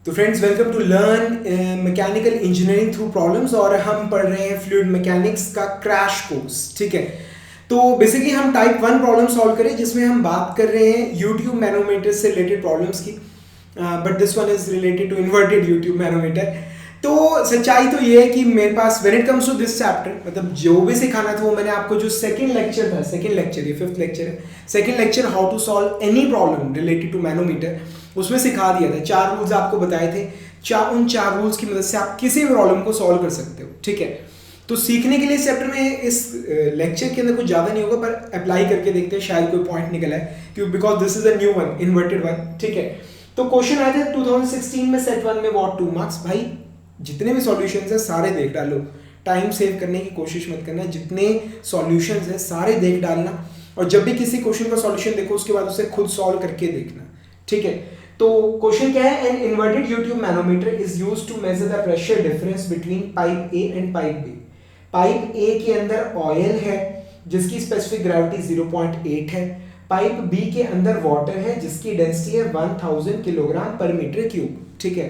तो friends welcome to learn mechanical engineering through problems. और हम पढ़ रहे हैं फ्लूइड मैकेनिक्स का क्रैश कोर्स। ठीक है, तो बेसिकली हम टाइप 1 प्रॉब्लम सॉल्व करें जिसमें हम बात कर रहे हैं यूट्यूब मैनोमीटर से रिलेटेड प्रॉब्लम्स की, but this one is related to inverted U tube manometer. तो सच्चाई तो ये है कि मेरे पास when it comes to this chapter, मतलब जो भी सिखाना था वो मैंने आपको जो सेकंड लेक्चर था, सेकंड लेक्चर ये फिफ्थ लेक्चर है, second lecture how to solve any problem related to manometer, उसमें सिखा दिया था। 4 रूल्स आपको बताए थे। उन 4 रूल्स की मदद से आप किसी भी प्रॉब्लम को सॉल्व कर सकते हो। ठीक है, तो सीखने के लिए इस चैप्टर में, इस लेक्चर के अंदर कुछ ज़्यादा नहीं होगा, पर अप्लाई करके देखते हैं, शायद कोई पॉइंट निकला है, क्योंकि because this is a new one, inverted one. ठीक है, तो क्वेश्चन आए थे 2016 में सेट 1 में व्हाट 2 मार्क्स। भाई जितने भी सॉल्यूशंस हैं सारे देख डालो, टाइम सेव करने की कोशिश मत करना, जितने सॉल्यूशंस हैं सारे देख डालना, और जब भी किसी क्वेश्चन का सॉल्यूशन देखो उसके बाद उसे खुद सॉल्व करके देखना। ठीक है, तो क्वेश्चन क्या है, an inverted U tube manometer is used to measure the pressure difference between pipe A and pipe B. Pipe A के अंदर ऑयल है जिसकी स्पेसिफिक ग्रेविटी 0.8 है, पाइप बी के अंदर वाटर है जिसकी डेंसिटी है 1000 किलोग्राम पर मीटर क्यूब। ठीक है,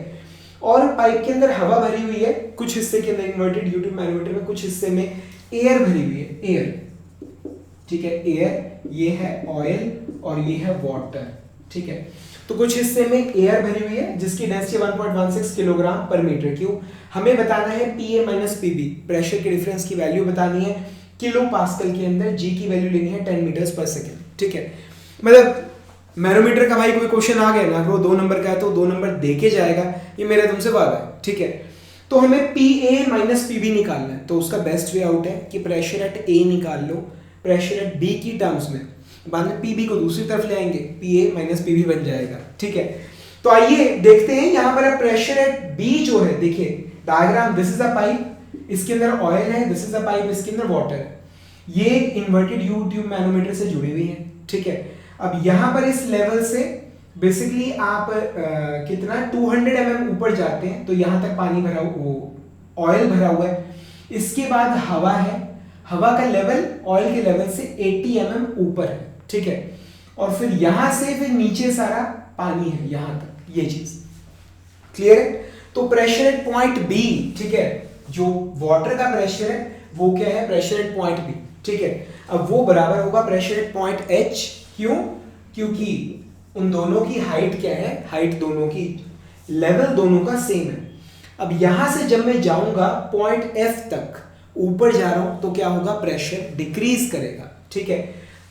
और पाइप के अंदर हवा भरी हुई है, कुछ हिस्से के अंदर इन्वर्टेड यूट्यूब मैनोमीटर में, कुछ हिस्से में एयर भरी हुई है, एयर। ठीक है, एयर, ये है ऑयल और ये है वाटर। ठीक है, तो कुछ हिस्से में एयर भरी हुई है जिसकी डेंसिटी 1.16 किलोग्राम पर मीटर क्यूब। हमें बताना है पीए माइनस पीबी, प्रेशर के डिफरेंस की वैल्यू बतानी है किलो पास्कल के अंदर, जी की वैल्यू लेनी है 10 मीटर्स पर सेकेंड। ठीक है, मतलब मैनोमीटर का भाई कोई क्वेश्चन आ गया ना, अगर वो 2 नंबर का है तो 2 नंबर दे के जाएगा, ये मेरा तुमसे वादा है। ठीक है, तो हमें P A minus P B निकालना है, तो उसका बेस्ट वे आउट है कि प्रेशर एट ए निकाल लो, प्रेशर एट बी की टर्म्स में, बाद में पी बी को दूसरी तरफ ले आएंगे, P A minus P B बन जाएगा। ठीक है, तो आइए देखते हैं यहाँ पर प्रेशर एट बी जो है, देखिए diagram, this is a pipe, इसके अंदर ऑयल है, दिस इज अ पाइप, इसके अंदर वाटर है, ये इन्वर्टेड यू ट्यूब मैनोमीटर से जुड़ी हुई है। ठीक है, अब यहां पर इस लेवल से बेसिकली आप कितना 200 mm ऊपर जाते हैं तो यहां तक पानी भरा, वो ऑयल भरा हुआ है, इसके बाद हवा है, हवा का लेवल ऑयल के लेवल से 80 mm ऊपर है। ठीक है, और फिर यहां से फिर नीचे सारा पानी है यहां तक, ये चीज क्लियर है। तो प्रेशर एट पॉइंट बी, ठीक है, जो वाटर का प्रेशर है वो क्या है, प्रेशर एट पॉइंट बी। ठीक है, अब वो बराबर होगा प्रेशर एट पॉइंट एच। क्यों? क्योंकि उन दोनों की हाइट क्या है, हाइट दोनों की, लेवल दोनों का सेम है। अब यहां से जब मैं जाऊंगा पॉइंट एफ तक, ऊपर जा रहा हूं, तो क्या होगा, प्रेशर डिक्रीज करेगा। ठीक है,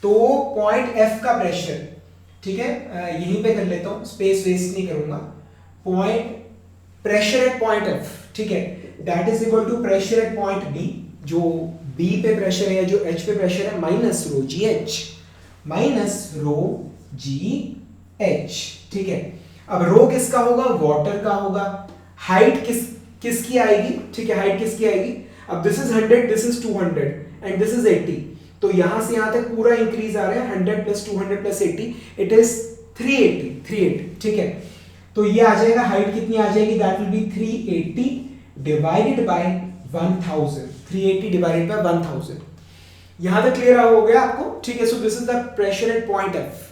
तो पॉइंट एफ का प्रेशर, ठीक है, यहीं पे कर लेता हूं, स्पेस वेस्ट नहीं करूंगा, point pressure at point F, ठीक है, that is equal to pressure at point B, जो बी पे प्रेशर है या जो एच पे प्रेशर है, minus rho g h, minus rho g h. ठीक है, अब रो किसका होगा, वाटर का होगा, हाइट किसकी आएगी, ठीक है, हाइट किसकी आएगी, अब this is 100, this is 200 and this is 80, तो यहां से यहां तक पूरा इंक्रीज आ रहा है, 100 प्लस 200 प्लस 80, इट इज 380। ठीक है, तो ये आ जाएगा, हाइट कितनी आ जाएगी, that will be 380 divided by 1000, 380 divided by 1000। यहां तक क्लियर हो गया आपको? ठीक है, so this is the pressure at point F.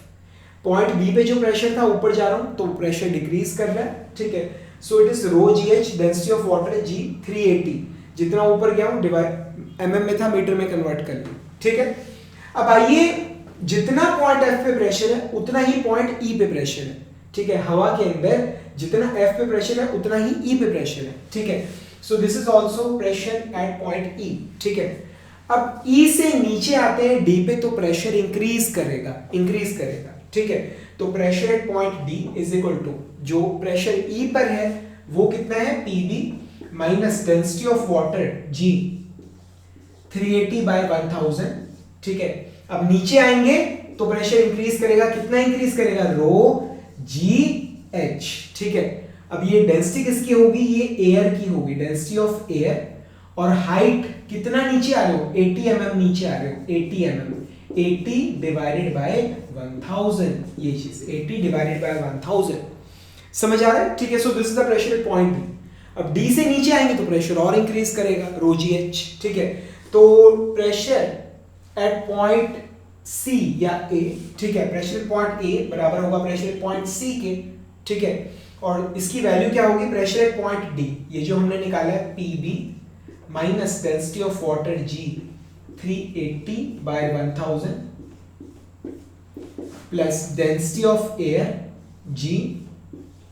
Point B पे जो प्रेशर था, ऊपर जा रहा हूं तो प्रेशर डिक्रीज कर रहा है। ठीक है, so it is rho g h, density of water है जी 380, जितना ऊपर गया हूं डिवाइड एमएम में था, मीटर में कन्वर्ट कर लिया। ठीक है, अब आइए, जितना पॉइंट एफ पे प्रेशर है उतना ही पॉइंट ई पे प्रेशर है। ठीक है, हवा के अंदर जितना एफ पे प्रेशर है उतना ही ई पे प्रेशर है। ठीक है, so this is also pressure at point ई। ठीक है, अब ई से नीचे आते हैं डी पे, तो प्रेशर इंक्रीज करेगा। ठीक है, तो pressure at point D is equal to, जो प्रेशर ई पर है वो कितना है, PB minus density of water g 380 by 1000। ठीक है, अब नीचे आएंगे तो प्रेशर इंक्रीज करेगा, कितना इंक्रीज करेगा, रो जी एच। ठीक है, अब ये डेंसिटी किसकी होगी, ये एयर की होगी, डेंसिटी ऑफ एयर, और हाइट कितना नीचे आ रहे हो, 80 mm नीचे आ रहे हो, 80 mm, 80 डिवाइडेड बाय 1000, ये चीज 80 डिवाइडेड बाय 1000, समझ आ रहा है? ठीक है, so this is the pressure at point B. अब डी से नीचे आएंगे तो प्रेशर और इंक्रीज करेगा, रो जी एच। ठीक है, तो प्रेशर एट पॉइंट सी या ए, ठीक है, प्रेशर एट पॉइंट ए बराबर होगा प्रेशर एट पॉइंट सी के। ठीक है, और इसकी वैल्यू क्या होगी, प्रेशर एट पॉइंट डी, ये जो हमने निकाला है PB minus density of water g 380 by 1000 plus density of air g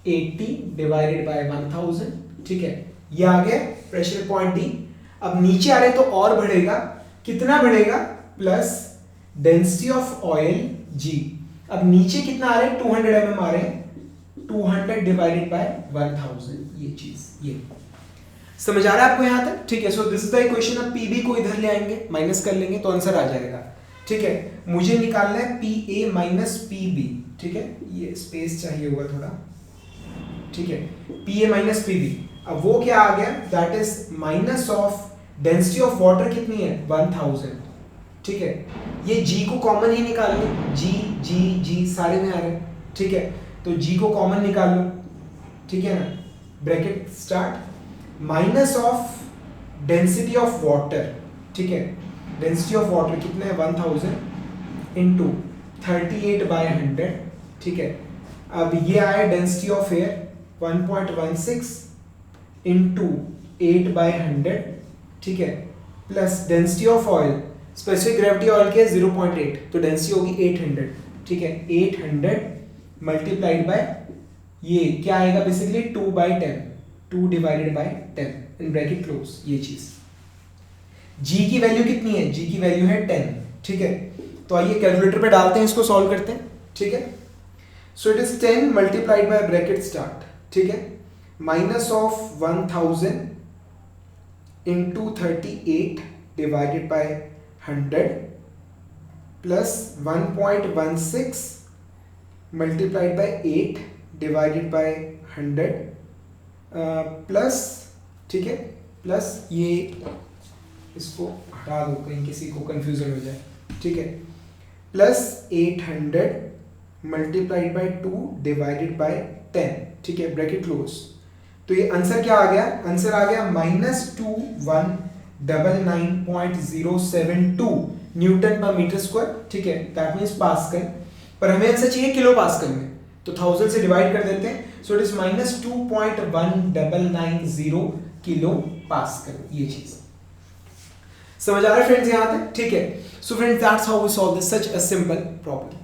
80 divided by 1000, ठीक है, ये आ गया प्रेशर पॉइंट डी। अब नीचे आ रहे तो और बढ़ेगा, कितना बढ़ेगा, प्लस डेंसिटी ऑफ ऑयल जी, अब नीचे कितना आ रहा है 200 mm आ रहे हैं, 200 डिवाइडेड बाय 1000, ये चीज, ये समझ आ रहा है आपको यहां तक, ठीक है। So this is the equation. अब पीबी को इधर ले आएंगे, माइनस कर लेंगे तो आंसर आ जाएगा, ठीक है। मुझे निकालना है P A minus P B, ठीक है, ये स्पेस चाहिए होगा थोड़ा, ठीक है, P A minus P B. अब वो क्या आ गया, that is minus of density of water कितनी है 1000, ठीक है, ये जी को कॉमन ही निकाल लो, जी जी जी सारे में आ रहे हैं, ठीक है, तो जी को कॉमन निकाल लो, ठीक है ना, bracket start, minus of density of water, ठीक है, डेंसिटी ऑफ वाटर कितना है 1000 इंटू 38 बाय 100, ठीक है। अब ये आया density of air 1.16 into 8 by 100, ठीक है, plus density of oil, specific gravity oil के 0.8, तो डेंसिटी होगी 800, ठीक है, 800 मल्टीप्लाइड बाय ये क्या आएगा basically 2 by 10, 2 divided by 10 in bracket close, ये चीज। जी की वैल्यू कितनी है, जी की वैल्यू है 10, ठीक है, तो आइए कैलकुलेटर पे डालते हैं, इसको सॉल्व करते हैं, ठीक है। So it is 10 multiplied by bracket start, ठीक है, minus of 1000 into 38 divided by 100 plus 1.16 multiplied by 8 divided by 100 plus, ठीक है, प्लस ये इसको हटा दो कहीं किसी को कंफ्यूजन हो जाए, ठीक है, plus 800 multiplied by 2 divided by 10, ठीक है, ब्रैकेट क्लोज। तो ये आंसर क्या आ गया, आंसर आ गया -2199.072 न्यूटन पर मीटर स्क्वायर, ठीक है, दैट मींस पास्कल, पर हमें आंसर चाहिए किलो पास्कल में, तो 1000 से डिवाइड कर देते हैं, सो इट इज -2.1990 किलो पास्कल, ये चीज समझ आ रहा है फ्रेंड्स यहां तक, ठीक है। So friends that's how we solve this such a simple problem.